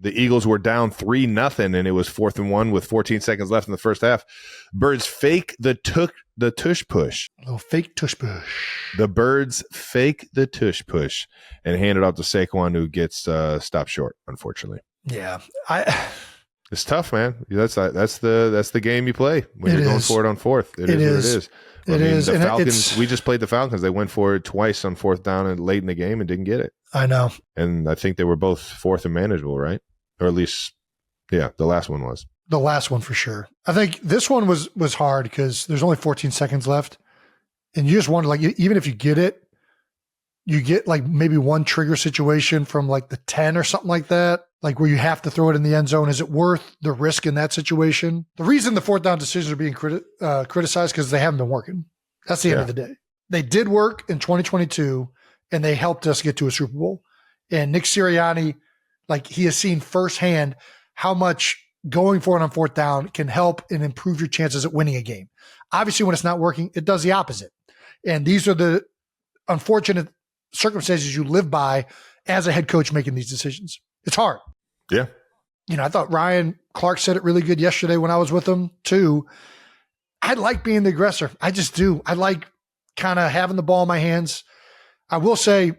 The Eagles were down 3-0, and it was 4th and 1 with 14 seconds left in the first half. Birds fake the tush push. Oh, fake tush push. The Birds fake the tush push and hand it off to Saquon, who gets stopped short, unfortunately. Yeah, it's tough, man. That's the game you play when you're going for it on 4th. It is what it is. The Falcons, we just played the Falcons. They went for it twice on 4th down and late in the game and didn't get it. I know. And I think they were both 4th and manageable, right? Or at least, yeah, the last one was. The last one for sure. I think this one was hard because there's only 14 seconds left. And you just wonder, like, even if you get it, you get like maybe one trigger situation from like the 10 or something like that, like where you have to throw it in the end zone. Is it worth the risk in that situation? The reason the 4th down decisions are being criticized because they haven't been working. That's the end of the day. They did work in 2022, and they helped us get to a Super Bowl. And Nick Sirianni, like, he has seen firsthand how much going for it on 4th down can help and improve your chances at winning a game. Obviously, when it's not working, it does the opposite. And these are the unfortunate circumstances you live by as a head coach making these decisions. It's hard. Yeah. You know, I thought Ryan Clark said it really good yesterday when I was with him too. I like being the aggressor. I just do. I like kind of having the ball in my hands. I will say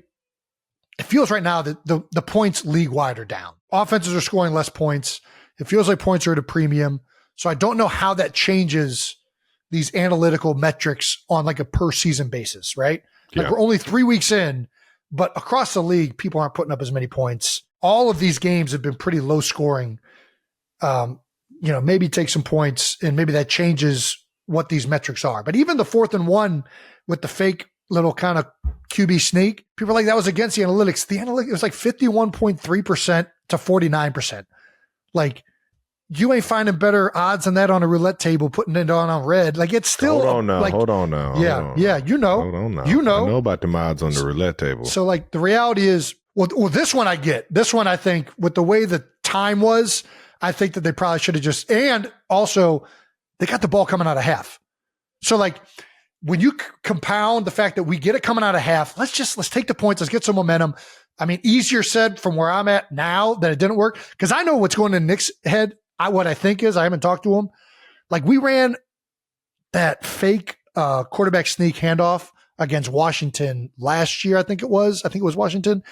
it feels right now that the points league-wide are down. Offenses are scoring less points. It feels like points are at a premium. So I don't know how that changes these analytical metrics on like a per season basis, right? Like we're only 3 weeks in, but across the league, people aren't putting up as many points. All of these games have been pretty low scoring. Maybe take some points and maybe that changes what these metrics are. But even the 4th and 1 with the fake little kind of QB sneak, people are like, that was against the analytics. The analytics, it was like 51.3% to 49%. Like, you ain't finding better odds than that on a roulette table, putting it on red. Like, it's still hold on now. Yeah, you know. Hold on now. You know. I know about the odds on the roulette table. So, like, the reality is, well, this one I get. This one, I think, with the way the time was, I think that they probably should have just, and also they got the ball coming out of half. So, like, when you compound the fact that we get it coming out of half, let's take the points. Let's get some momentum. I mean, easier said from where I'm at now that it didn't work, because I know what's going in Nick's head. What I think is, I haven't talked to him. Like, we ran that fake quarterback sneak handoff against Washington last year. I think it was Washington.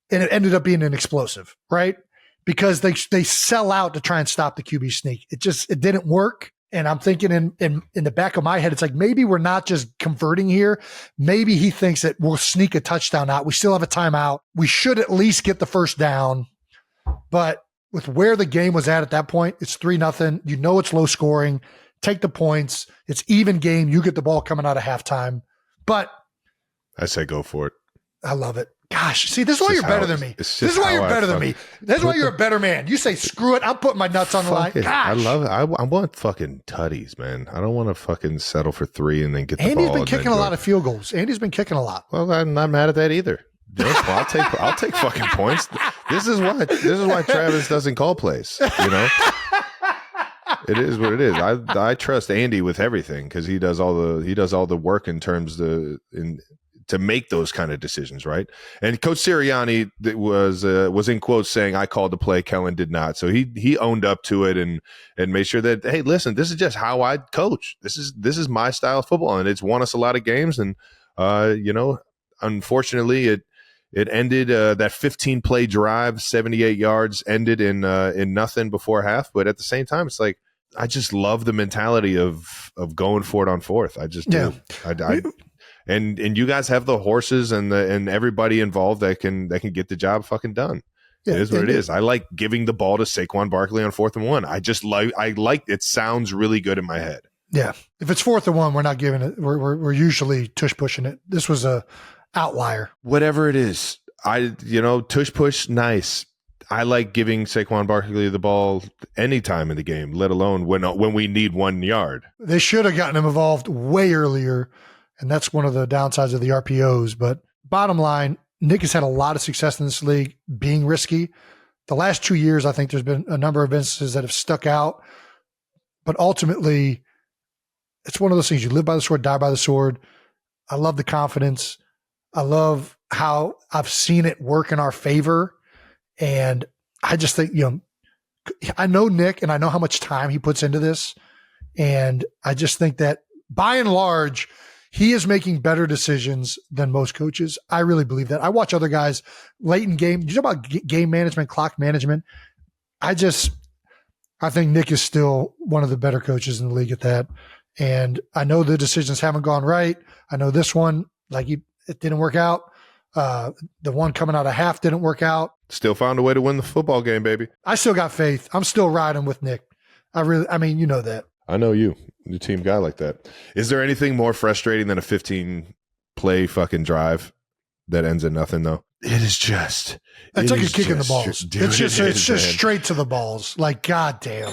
And it ended up being an explosive, right? Because they sell out to try and stop the QB sneak. It didn't work. And I'm thinking in the back of my head, it's like, maybe we're not just converting here. Maybe he thinks that we'll sneak a touchdown out. We still have a timeout. We should at least get the first down. But with where the game was at that point, it's 3-0. You know it's low scoring. Take the points. It's even game. You get the ball coming out of halftime. But I say go for it. I love it. Gosh, see, this is why you're better than me. This is why you're better than me. This is why you're a better man. You say, screw it. I'm putting my nuts on the line. Gosh. I love it. I want fucking tutties, man. I don't want to fucking settle for 3 and then get the ball. Andy's been kicking a lot of field goals. Andy's been kicking a lot. Well, I'm not mad at that either. I'll take fucking points. This is why Travis doesn't call plays. You know, it is what it is. I trust Andy with everything because he does all the work in terms to make those kind of decisions, right? And Coach Sirianni was in quotes saying, "I called the play, Kellen did not." So he owned up to it and made sure that, hey, listen, this is just how I coach. This is my style of football, and it's won us a lot of games. And unfortunately, it ended that 15 play drive, 78 yards, ended in nothing before half. But at the same time, it's like, I just love the mentality of going for it on 4th. I just do. And you guys have the horses and everybody involved that can get the job fucking done. Yeah, it is what it is. I like giving the ball to Saquon Barkley on 4th and 1. I like it. Sounds really good in my head. Yeah. If it's 4th and 1, we're not giving it. We're usually tush pushing it. This was a outlier. Whatever it is, tush push, nice. I like giving Saquon Barkley the ball any time in the game, let alone when we need 1 yard. They should have gotten him involved way earlier. And that's one of the downsides of the RPOs. But bottom line, Nick has had a lot of success in this league being risky. The last 2 years, I think there's been a number of instances that have stuck out. But ultimately, it's one of those things. You live by the sword, die by the sword. I love the confidence. I love how I've seen it work in our favor. And I just think, I know Nick and I know how much time he puts into this. And I just think that by and large, he is making better decisions than most coaches. I really believe that. I watch other guys late in game. You talk about game management, clock management. I think Nick is still one of the better coaches in the league at that. And I know the decisions haven't gone right. I know this one, it didn't work out. The one coming out of half didn't work out. Still found a way to win the football game, baby. I still got faith. I'm still riding with Nick. You know that. I know you're a team guy like that. Is there anything more frustrating than a 15-play fucking drive that ends in nothing, though? It is just. It's like a kick in the balls. It's just straight to the balls. Like, goddamn.